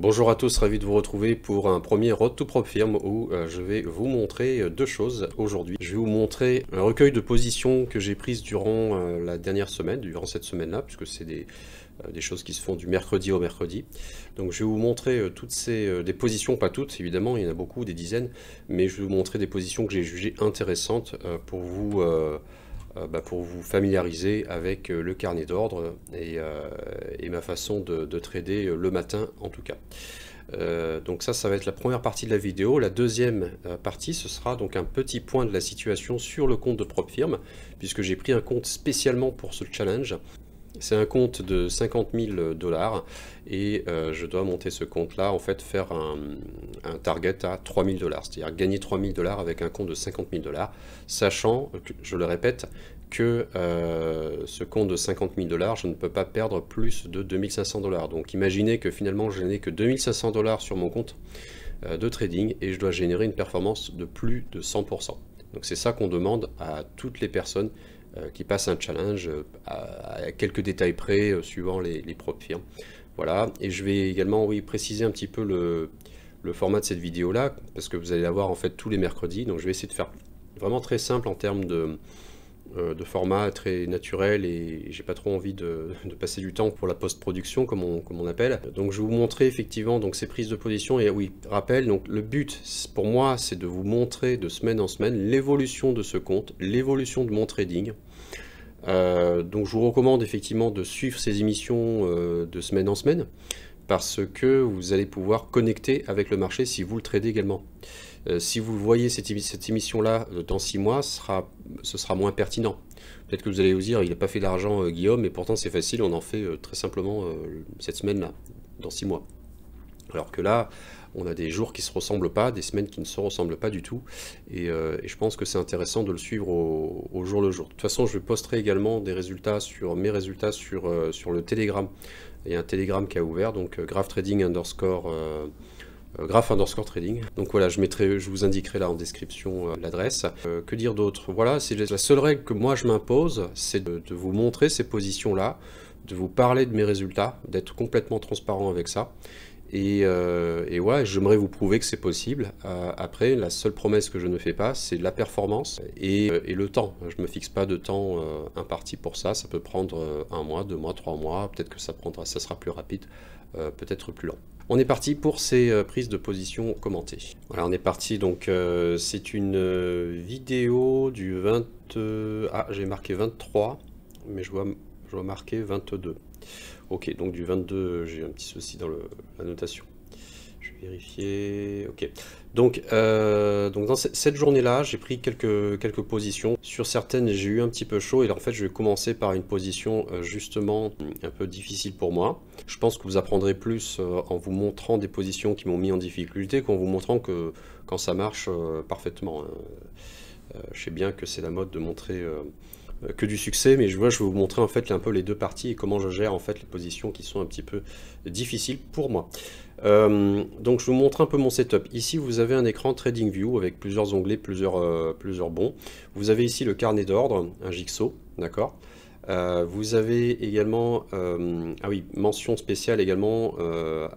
Bonjour à tous, ravi de vous retrouver pour un premier Road to PropFirm où je vais vous montrer deux choses aujourd'hui. Je vais vous montrer un recueil de positions que j'ai prises durant la dernière semaine, durant cette semaine-là, puisque c'est des choses qui se font du mercredi au mercredi. Donc je vais vous montrer toutes des positions, pas toutes évidemment, il y en a beaucoup, des dizaines, mais je vais vous montrer des positions que j'ai jugées intéressantes pour vous familiariser avec le carnet d'ordre et ma façon de trader le matin en tout cas. Donc ça va être la première partie de la vidéo. La deuxième partie, ce sera donc un petit point de la situation sur le compte de PropFirm, puisque j'ai pris un compte spécialement pour ce challenge. C'est un compte de 50 000 $, et je dois monter ce compte-là, en fait faire un target à 3 000 $, c'est-à-dire gagner 3 000 $ avec un compte de 50 000 $, sachant, je le répète, que ce compte de 50 000 $, je ne peux pas perdre plus de 2 500 $. Donc imaginez que finalement je n'ai que 2 500 $ sur mon compte de trading et je dois générer une performance de plus de 100%. Donc c'est ça qu'on demande à toutes les personnes qui passent un challenge à quelques détails près suivant les PropFirm. Voilà, et je vais également préciser un petit peu le format de cette vidéo là, parce que vous allez la voir en fait tous les mercredis. Donc je vais essayer de faire vraiment très simple en termes de format, très naturel, et j'ai pas trop envie de passer du temps pour la post-production comme on appelle. Donc je vais vous montrer effectivement donc ces prises de position. Et oui, rappel, donc le but pour moi c'est de vous montrer de semaine en semaine l'évolution de ce compte, l'évolution de mon trading. Donc je vous recommande effectivement de suivre ces émissions de semaine en semaine, parce que vous allez pouvoir connecter avec le marché si vous le tradez également. Si vous voyez cette émission-là dans 6 mois, ce sera moins pertinent. Peut-être que vous allez vous dire, il n'a pas fait d'argent Guillaume, mais pourtant c'est facile, on en fait très simplement cette semaine-là, dans 6 mois. Alors que là, on a des jours qui ne se ressemblent pas, des semaines qui ne se ressemblent pas du tout, et je pense que c'est intéressant de le suivre au jour le jour. De toute façon, je posterai également mes résultats sur le Telegram. Il y a un Telegram qui a ouvert, donc Graph Trading Graph_trading. Donc voilà, je vous indiquerai là en description l'adresse. Que dire d'autre? Voilà, c'est la seule règle que moi je m'impose, c'est de vous montrer ces positions-là, de vous parler de mes résultats, d'être complètement transparent avec ça. Et ouais, j'aimerais vous prouver que c'est possible. Après, la seule promesse que je ne fais pas, c'est la performance et le temps. Je ne me fixe pas de temps imparti pour ça. Ça peut prendre 1 mois, 2 mois, 3 mois. Peut-être que ça sera plus rapide, peut-être plus lent. On est parti pour ces prises de position commentées. Voilà, on est parti. Donc, c'est une vidéo du 20... Ah, j'ai marqué 23, mais je dois marquer 22. Ok, donc du 22, j'ai un petit souci dans la notation. Je vais vérifier. Ok. Donc dans cette journée-là, j'ai pris quelques positions. Sur certaines, j'ai eu un petit peu chaud. Et là, en fait, je vais commencer par une position justement un peu difficile pour moi. Je pense que vous apprendrez plus en vous montrant des positions qui m'ont mis en difficulté qu'en vous montrant que quand ça marche parfaitement. Je sais bien que c'est la mode de montrer que du succès, mais je vais vous montrer en fait un peu les deux parties et comment je gère en fait les positions qui sont un petit peu difficiles pour moi. Donc je vous montre un peu mon setup. Ici vous avez un écran TradingView avec plusieurs onglets, plusieurs bons. Vous avez ici le carnet d'ordre, un Jigsaw, d'accord. Vous avez également, ah oui, mention spéciale également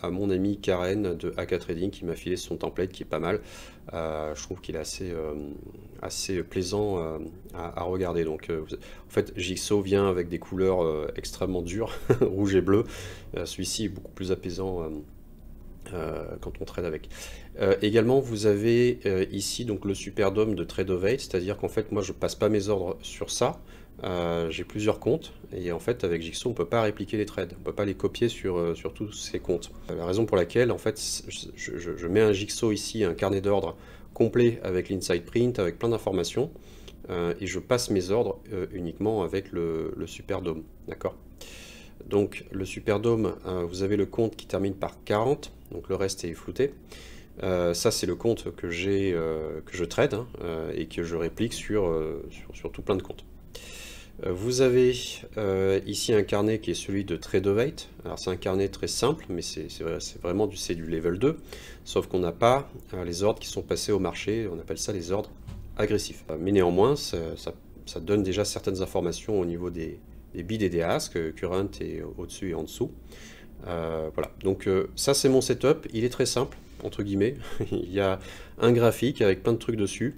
à mon ami Karen de AK Trading qui m'a filé son template qui est pas mal. Je trouve qu'il est assez plaisant à regarder. Donc, en fait, Jigsaw vient avec des couleurs extrêmement dures, rouge et bleu. Celui-ci est beaucoup plus apaisant quand on trade avec. Également, vous avez ici donc le Superdome de Tradovate, c'est-à-dire qu'en fait, moi, je passe pas mes ordres sur ça. J'ai plusieurs comptes et en fait avec Jigsaw on peut pas répliquer les trades, on peut pas les copier sur tous ces comptes. La raison pour laquelle en fait je mets un Jigsaw ici, un carnet d'ordre complet avec l'inside print, avec plein d'informations, et je passe mes ordres uniquement avec le Superdome, d'accord. Donc le Superdome, vous avez le compte qui termine par 40, donc le reste est flouté. Ça c'est le compte que je trade hein, et que je réplique sur tout plein de comptes. Vous avez ici un carnet qui est celui de Tradovate. Alors c'est un carnet très simple, mais c'est vraiment du level 2, sauf qu'on n'a pas les ordres qui sont passés au marché, on appelle ça les ordres agressifs. Mais néanmoins, ça donne déjà certaines informations au niveau des bids et des asks, current est au-dessus et en dessous. Voilà, donc ça c'est mon setup, il est très simple, entre guillemets. Il y a un graphique avec plein de trucs dessus.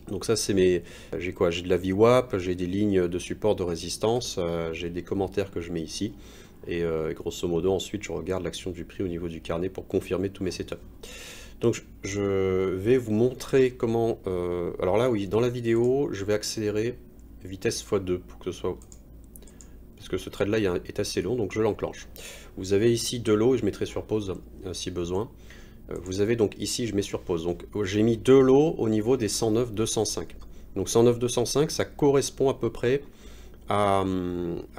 Donc ça c'est mes... J'ai quoi? J'ai de la VWAP, j'ai des lignes de support de résistance, j'ai des commentaires que je mets ici. Et grosso modo ensuite je regarde l'action du prix au niveau du carnet pour confirmer tous mes setups. Donc je vais vous montrer comment... alors là oui, dans la vidéo je vais accélérer vitesse x2 pour que ce soit... Parce que ce trade là est assez long, donc je l'enclenche. Vous avez ici de l'eau, et je mettrai sur pause si besoin. Vous avez donc ici, je mets sur pause. Donc j'ai mis de l'eau au niveau des 109-205. Donc 109-205, ça correspond à peu près à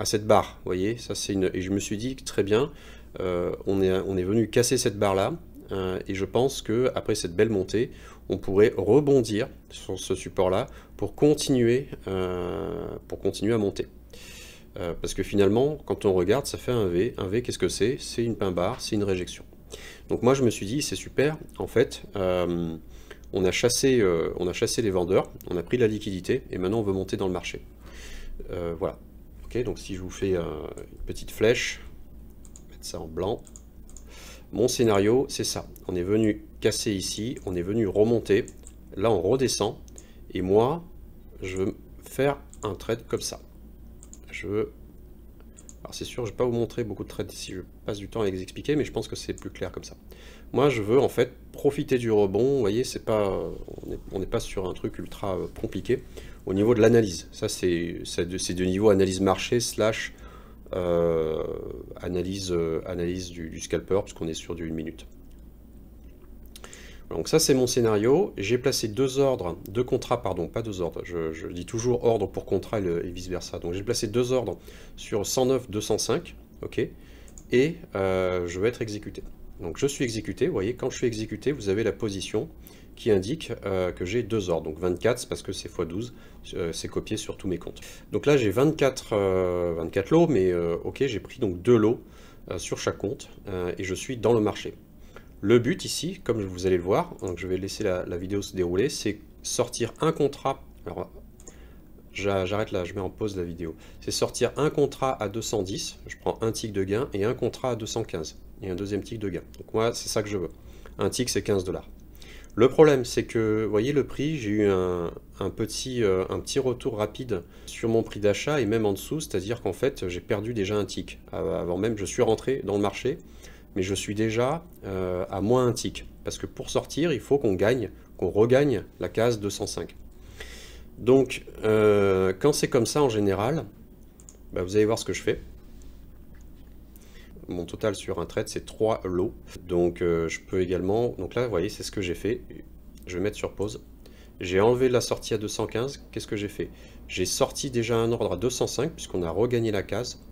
cette barre. Vous voyez, ça c'est une... Et je me suis dit, très bien, on est venu casser cette barre là. Et je pense que après cette belle montée, on pourrait rebondir sur ce support là pour continuer à monter. Parce que finalement, quand on regarde, ça fait un V. Un V, qu'est-ce que c'est? C'est une pain barre, c'est une réjection. Donc moi, je me suis dit, c'est super. En fait, on a chassé les vendeurs, on a pris la liquidité, et maintenant on veut monter dans le marché. Voilà. Ok, donc si je vous fais une petite flèche, mettre ça en blanc. Mon scénario, c'est ça. On est venu casser ici, on est venu remonter. Là, on redescend. Et moi, je veux faire un trade comme ça. Alors c'est sûr, je ne vais pas vous montrer beaucoup de trades si je passe du temps à les expliquer, mais je pense que c'est plus clair comme ça. Moi, je veux en fait profiter du rebond. Vous voyez, c'est pas, on n'est pas sur un truc ultra compliqué. Au niveau de l'analyse, ça c'est de niveau analyse marché slash analyse du scalper, puisqu'on est sur du 1 minute. Donc ça c'est mon scénario, j'ai placé deux contrats, pardon, pas deux ordres, je dis toujours ordre pour contrat et vice versa. Donc j'ai placé deux ordres sur 109-205, ok, et je vais être exécuté. Donc je suis exécuté, vous voyez, quand je suis exécuté, vous avez la position qui indique que j'ai deux ordres. Donc 24, c'est parce que c'est x12, c'est copié sur tous mes comptes. Donc là j'ai 24 lots, mais ok, j'ai pris donc 2 lots sur chaque compte, et je suis dans le marché. Le but ici, comme vous allez le voir, donc je vais laisser la vidéo se dérouler, c'est sortir un contrat. Alors, j'arrête là, je mets en pause la vidéo. C'est sortir un contrat à 210, je prends un tick de gain, et un contrat à 215, et un deuxième tick de gain. Donc moi, c'est ça que je veux. Un tick, c'est 15 $. Le problème, c'est que, vous voyez le prix, j'ai eu un petit retour rapide sur mon prix d'achat, et même en dessous, c'est-à-dire qu'en fait, j'ai perdu déjà un tick. Avant même, je suis rentré dans le marché, mais je suis déjà à moins un tick. Parce que pour sortir, il faut qu'on regagne la case 205. Donc, quand c'est comme ça en général, bah, vous allez voir ce que je fais. Mon total sur un trade, c'est 3 lots. Donc, je peux également... Donc là, vous voyez, c'est ce que j'ai fait. Je vais mettre sur pause. J'ai enlevé la sortie à 215. Qu'est-ce que j'ai fait? J'ai sorti déjà un ordre à 205, puisqu'on a regagné la case.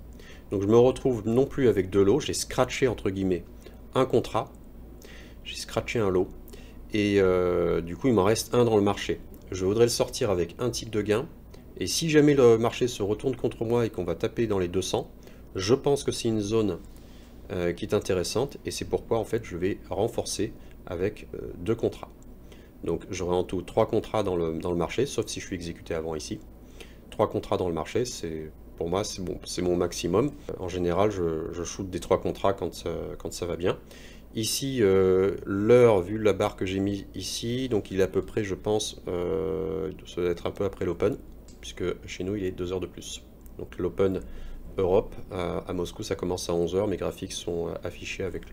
Donc je me retrouve non plus avec 2 lots, j'ai scratché entre guillemets un contrat, j'ai scratché un lot, et du coup il m'en reste un dans le marché. Je voudrais le sortir avec un tick de gain, et si jamais le marché se retourne contre moi et qu'on va taper dans les 200, je pense que c'est une zone qui est intéressante, et c'est pourquoi en fait je vais renforcer avec 2 contrats. Donc j'aurai en tout 3 contrats dans le marché, sauf si je suis exécuté avant ici. 3 contrats dans le marché, c'est... Pour moi, c'est bon, c'est mon maximum. En général, je shoot des 3 contrats quand ça va bien. Ici, l'heure, vu la barre que j'ai mis ici, donc il est à peu près, je pense, ça doit être un peu après l'Open, puisque chez nous, il est 2 heures de plus. Donc l'Open Europe, à Moscou, ça commence à 11 h. Mes graphiques sont affichés avec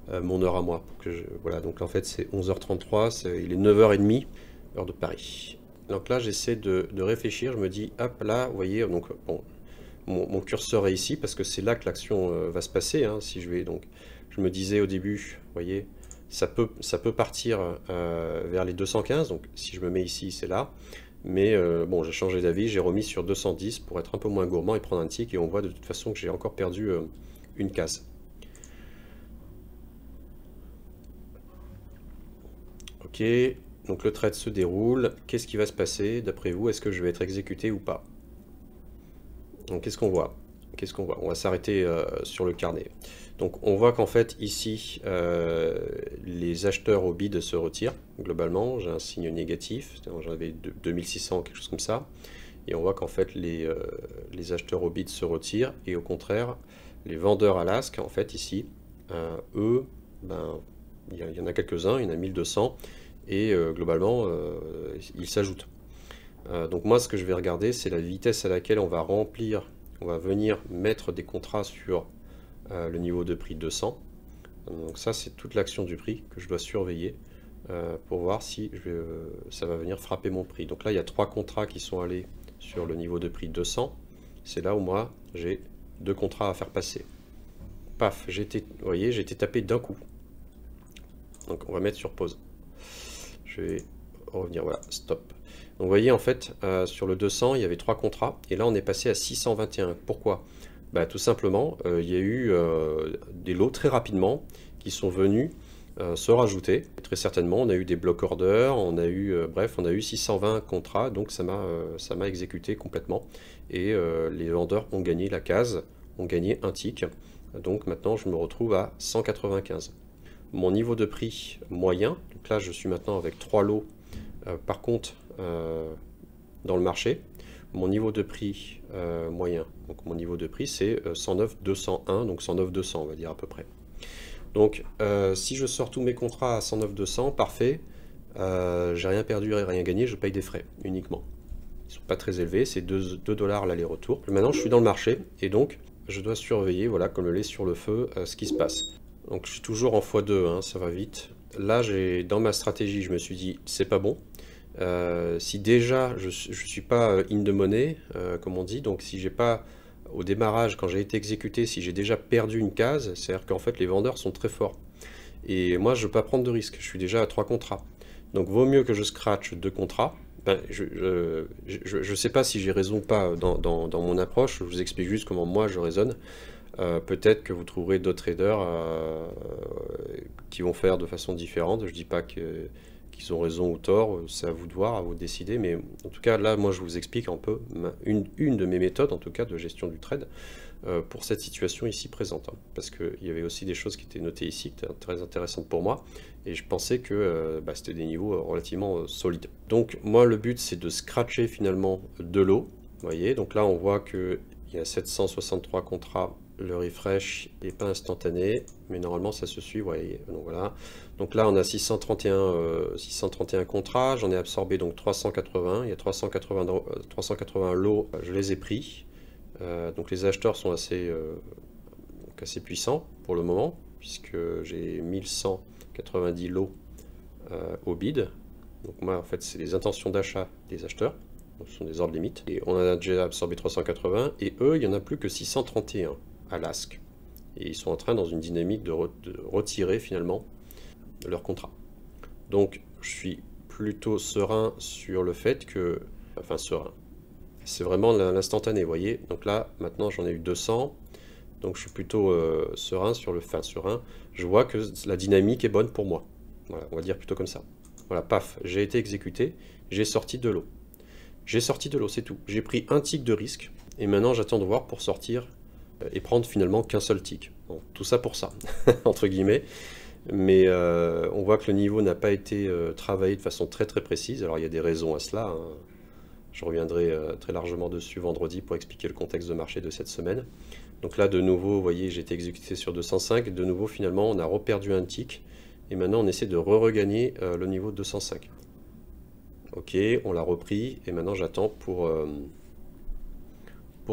mon heure à moi. Voilà, donc en fait, c'est 11h33, il est 9h30, heure de Paris. Donc là, j'essaie de réfléchir, je me dis, hop, là, vous voyez, donc, bon, mon curseur est ici, parce que c'est là que l'action va se passer, hein, si je vais, donc, je me disais au début, vous voyez, ça peut partir vers les 215, donc si je me mets ici, c'est là, mais bon, j'ai changé d'avis, j'ai remis sur 210 pour être un peu moins gourmand et prendre un tick, et on voit de toute façon que j'ai encore perdu une case. Ok. Donc le trade se déroule. Qu'est-ce qui va se passer d'après vous? Est-ce que je vais être exécuté ou pas? Donc qu'est-ce qu'on voit? On va s'arrêter sur le carnet. Donc on voit qu'en fait ici, les acheteurs au bid se retirent. Globalement, j'ai un signe négatif. J'en avais 2600, quelque chose comme ça. Et on voit qu'en fait les acheteurs au bid se retirent. Et au contraire, Les vendeurs à l'ASK, en fait, ici, eux, ben, il y en a quelques-uns, il y en a 1200, et globalement, ils s'ajoutent. Donc moi, ce que je vais regarder, c'est la vitesse à laquelle on va remplir, on va venir mettre des contrats sur le niveau de prix 200. Donc ça, c'est toute l'action du prix que je dois surveiller pour voir si ça va venir frapper mon prix. Donc là, il y a 3 contrats qui sont allés sur le niveau de prix 200. C'est là où moi, j'ai 2 contrats à faire passer. Paf, vous voyez, j'ai été tapé d'un coup. Donc on va mettre sur pause. Je vais revenir, voilà, stop. Donc vous voyez, en fait, sur le 200, il y avait 3 contrats, et là on est passé à 621. Pourquoi? Bah, tout simplement, il y a eu des lots très rapidement qui sont venus se rajouter. Très certainement, on a eu des block orders, on a eu, bref, on a eu 620 contrats, donc ça m'a exécuté complètement. Et les vendeurs ont gagné la case, ont gagné un tick. Donc maintenant, je me retrouve à 195. Mon niveau de prix moyen, donc là je suis maintenant avec 3 lots par contre dans le marché. Mon niveau de prix moyen, donc mon niveau de prix c'est 109 201, donc 109 200 on va dire à peu près. Donc si je sors tous mes contrats à 109 200, parfait, j'ai rien perdu et rien gagné, je paye des frais uniquement. Ils sont pas très élevés, c'est 2 $ l'aller-retour. Maintenant je suis dans le marché et donc je dois surveiller, voilà, comme le lait sur le feu, ce qui se passe. Donc je suis toujours en x2, hein, ça va vite. Là, dans ma stratégie, je me suis dit, c'est pas bon. Si déjà, je suis pas in the money, comme on dit, donc si j'ai pas, au démarrage, quand j'ai été exécuté, si j'ai déjà perdu une case, c'est-à-dire qu'en fait, les vendeurs sont très forts. Et moi, je ne veux pas prendre de risque, je suis déjà à 3 contrats. Donc vaut mieux que je scratch 2 contrats. Ben, je ne sais pas si j'ai raison ou pas dans mon approche, je vous explique juste comment moi je raisonne. Peut-être que vous trouverez d'autres traders qui vont faire de façon différente. Je ne dis pas qu'ils ont raison ou tort, c'est à vous de voir, à vous de décider. Mais en tout cas, là, moi, je vous explique un peu une de mes méthodes, en tout cas, de gestion du trade pour cette situation ici présente. Hein, parce qu'il y avait aussi des choses qui étaient notées ici, qui étaient très intéressantes pour moi. Et je pensais que c'était des niveaux relativement solides. Donc, moi, le but, c'est de scratcher finalement de l'eau. Vous voyez, donc là, on voit qu'il y a 763 contrats. Le refresh n'est pas instantané, mais normalement ça se suit, vous voyez. Donc voilà. Donc là on a 631 contrats, j'en ai absorbé donc 380. Il y a 380 lots, je les ai pris. Donc les acheteurs sont assez puissants pour le moment, puisque j'ai 1190 lots au bid. Donc moi en fait c'est les intentions d'achat des acheteurs. Donc, ce sont des ordres limites. Et on en a déjà absorbé 380, et eux il n'y en a plus que 631. À l'ASK. Et ils sont en train, dans une dynamique, de retirer finalement leur contrat. Donc je suis plutôt serein sur le fait que... Enfin serein. C'est vraiment l'instantané, vous voyez. Donc là, maintenant j'en ai eu 200. Donc je suis plutôt serein sur le... Enfin serein. Je vois que la dynamique est bonne pour moi. Voilà, on va dire plutôt comme ça. Voilà, paf, j'ai été exécuté. J'ai sorti de l'eau. J'ai sorti de l'eau, c'est tout. J'ai pris un tick de risque. Et maintenant j'attends de voir pour sortir... et prendre finalement qu'un seul tick. Bon, tout ça pour ça, entre guillemets. Mais on voit que le niveau n'a pas été travaillé de façon très très précise. Alors il y a des raisons à cela. Hein. Je reviendrai très largement dessus vendredi pour expliquer le contexte de marché de cette semaine. Donc là de nouveau, vous voyez, j'ai été exécuté sur 205. De nouveau finalement, on a reperdu un tick. Et maintenant on essaie de regagner le niveau de 205. Ok, on l'a repris. Et maintenant j'attends pour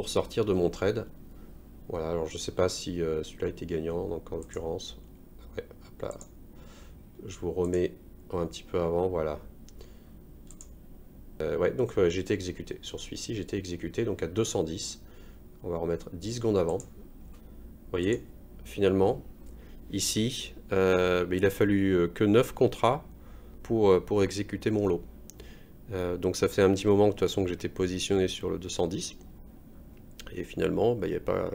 sortir de mon trade. Voilà, alors je ne sais pas si celui-là était gagnant, donc en l'occurrence, ouais, hop là, je vous remets un petit peu avant, voilà. Ouais, donc j'ai été exécuté, sur celui-ci j'ai été exécuté, donc à 210, on va remettre 10 secondes avant. Vous voyez, finalement, ici, il a fallu que 9 contrats pour exécuter mon lot. Donc ça fait un petit moment que, de toute façon que j'étais positionné sur le 210. Et finalement, il voilà,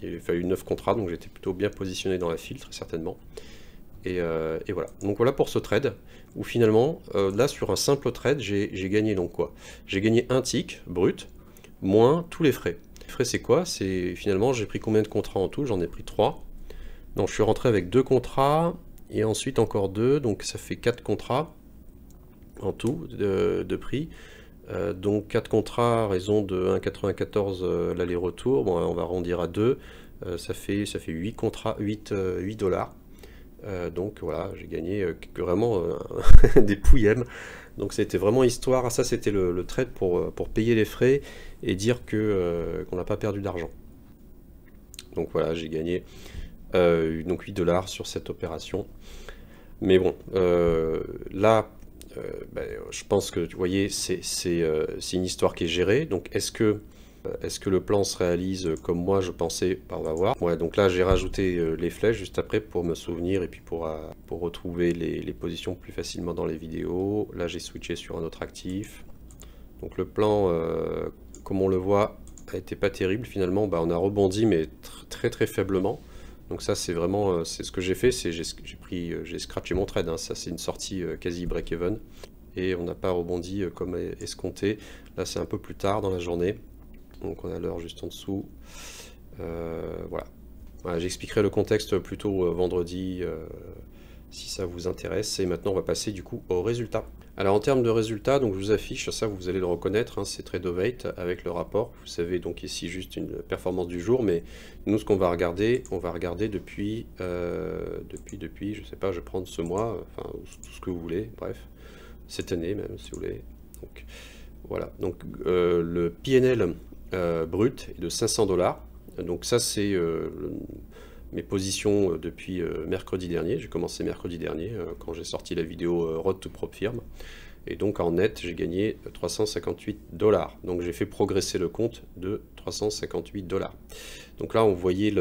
il a fallu 9 contrats, donc j'étais plutôt bien positionné dans la file, très certainement. Et voilà. Donc voilà pour ce trade, où finalement, là sur un simple trade, j'ai gagné donc quoi? J'ai gagné un tick brut, moins tous les frais. Les frais c'est quoi? C'est finalement, j'ai pris combien de contrats en tout? J'en ai pris 3. Donc je suis rentré avec 2 contrats, et ensuite encore 2, donc ça fait 4 contrats en tout de prix. Donc 4 contrats à raison de 1,94 l'aller-retour, bon, on va arrondir à 2, Ça fait 8 contrats, 8 dollars. Donc voilà, j'ai gagné vraiment des pouillèmes. Donc c'était vraiment histoire, ça c'était le trade pour payer les frais et dire qu'on n'a pas perdu d'argent. Donc voilà, j'ai gagné donc 8 dollars sur cette opération. Mais bon, là, je pense que, vous voyez, c'est une histoire qui est gérée. Donc est-ce que le plan se réalise comme moi je pensais? On va voir. Ouais, donc là j'ai rajouté les flèches juste après pour me souvenir et puis pour retrouver les positions plus facilement dans les vidéos. Là j'ai switché sur un autre actif. Donc le plan, comme on le voit, a été pas terrible finalement. On a rebondi mais très très faiblement. Donc ça c'est vraiment, c'est ce que j'ai fait, c'est j'ai scratché mon trade, hein. Ça c'est une sortie quasi break-even. Et on n'a pas rebondi comme escompté. Là c'est un peu plus tard dans la journée. Donc on a l'heure juste en dessous. Voilà. J'expliquerai le contexte plutôt vendredi si ça vous intéresse. Et maintenant on va passer du coup aux résultats. Alors en termes de résultats, donc je vous affiche, ça vous allez le reconnaître, hein, c'est Tradovate avec le rapport. Vous savez donc ici juste une performance du jour, mais nous ce qu'on va regarder, depuis, je sais pas, je vais prendre ce mois, enfin tout ce que vous voulez, bref, cette année même si vous voulez. Donc voilà, donc le PNL brut est de 500 dollars. Donc ça c'est mes positions depuis mercredi dernier. J'ai commencé mercredi dernier quand j'ai sorti la vidéo Road to Prop Firm. Et donc en net j'ai gagné 358 dollars. Donc j'ai fait progresser le compte de 358 dollars. Donc là vous voyez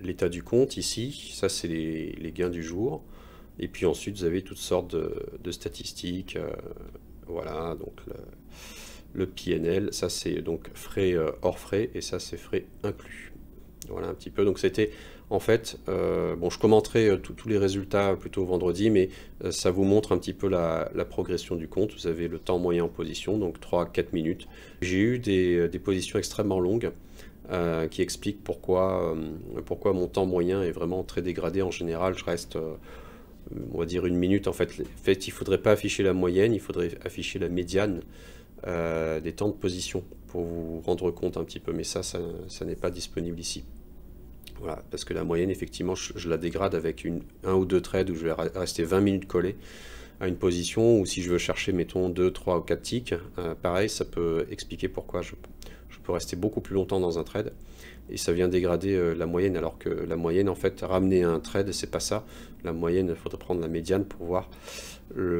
l'état du compte ici. Ça c'est les gains du jour. Et puis ensuite vous avez toutes sortes de statistiques. Voilà, donc le PNL, ça c'est donc frais hors frais et ça c'est frais inclus. Voilà un petit peu, donc c'était en fait, bon je commenterai tous les résultats plutôt vendredi, mais ça vous montre un petit peu la progression du compte. Vous avez le temps moyen en position, donc 3-4 minutes. J'ai eu des positions extrêmement longues qui expliquent pourquoi mon temps moyen est vraiment très dégradé. En général, je reste, on va dire une minute. En fait, il ne faudrait pas afficher la moyenne, il faudrait afficher la médiane des temps de position pour vous rendre compte un petit peu, mais ça n'est pas disponible ici. Voilà, parce que la moyenne, effectivement, je la dégrade avec un ou deux trades où je vais rester 20 minutes collé à une position, ou si je veux chercher, mettons, 2, 3 ou 4 ticks, pareil, ça peut expliquer pourquoi je peux rester beaucoup plus longtemps dans un trade, et ça vient dégrader la moyenne, alors que la moyenne, en fait, ramener un trade, c'est pas ça. La moyenne, il faudrait prendre la médiane pour voir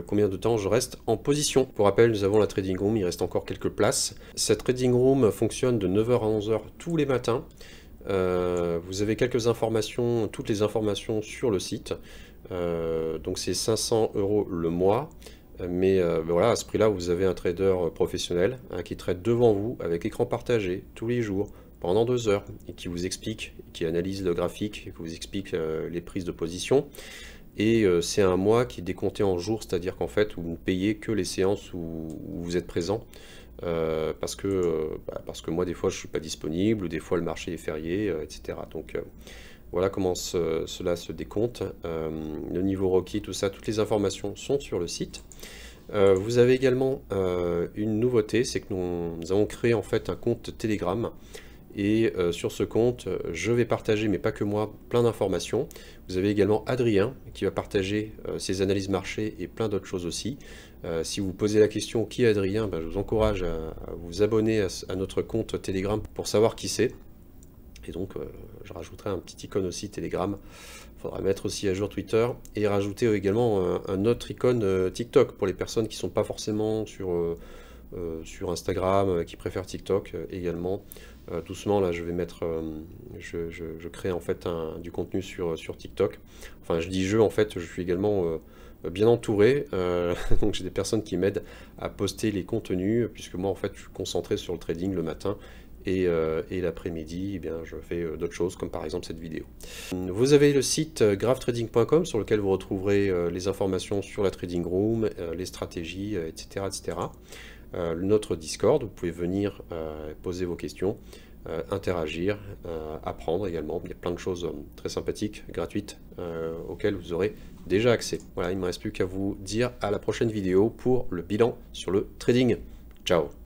combien de temps je reste en position. Pour rappel, nous avons la trading room, il reste encore quelques places. Cette trading room fonctionne de 9h à 11h tous les matins. Vous avez quelques informations, toutes les informations sur le site. Donc c'est 500 € le mois. Mais voilà, à ce prix-là, vous avez un trader professionnel qui trade devant vous avec écran partagé tous les jours pendant 2 heures et qui vous explique, qui analyse le graphique, qui vous explique les prises de position. Et c'est un mois qui est décompté en jours, c'est-à-dire qu'en fait, vous ne payez que les séances où vous êtes présent. Parce que moi, des fois, je ne suis pas disponible, ou des fois, le marché est férié, etc. Donc, voilà comment cela se décompte. Le niveau requis, tout ça, toutes les informations sont sur le site. Vous avez également une nouveauté, c'est que nous avons créé en fait un compte Telegram. Et sur ce compte, je vais partager, mais pas que moi, plein d'informations. Vous avez également Adrien qui va partager ses analyses marché et plein d'autres choses aussi. Si vous posez la question qui est Adrien, je vous encourage à vous abonner à notre compte Telegram pour savoir qui c'est. Et donc, je rajouterai un petit icône aussi Telegram. Il faudra mettre aussi à jour Twitter et rajouter également un autre icône TikTok pour les personnes qui ne sont pas forcément sur Instagram, qui préfèrent TikTok également. Doucement, là, je vais mettre, je crée en fait du contenu sur TikTok. Enfin, je dis je, en fait, je suis également bien entouré. Donc, j'ai des personnes qui m'aident à poster les contenus, puisque moi, en fait, je suis concentré sur le trading le matin. Et l'après-midi, eh bien, je fais d'autres choses, comme par exemple cette vidéo. Vous avez le site gravetrading.com sur lequel vous retrouverez les informations sur la trading room, les stratégies, etc. etc. Notre Discord, vous pouvez venir poser vos questions, interagir, apprendre également. Il y a plein de choses très sympathiques, gratuites, auxquelles vous aurez déjà accès. Voilà, il ne me reste plus qu'à vous dire à la prochaine vidéo pour le bilan sur le trading. Ciao!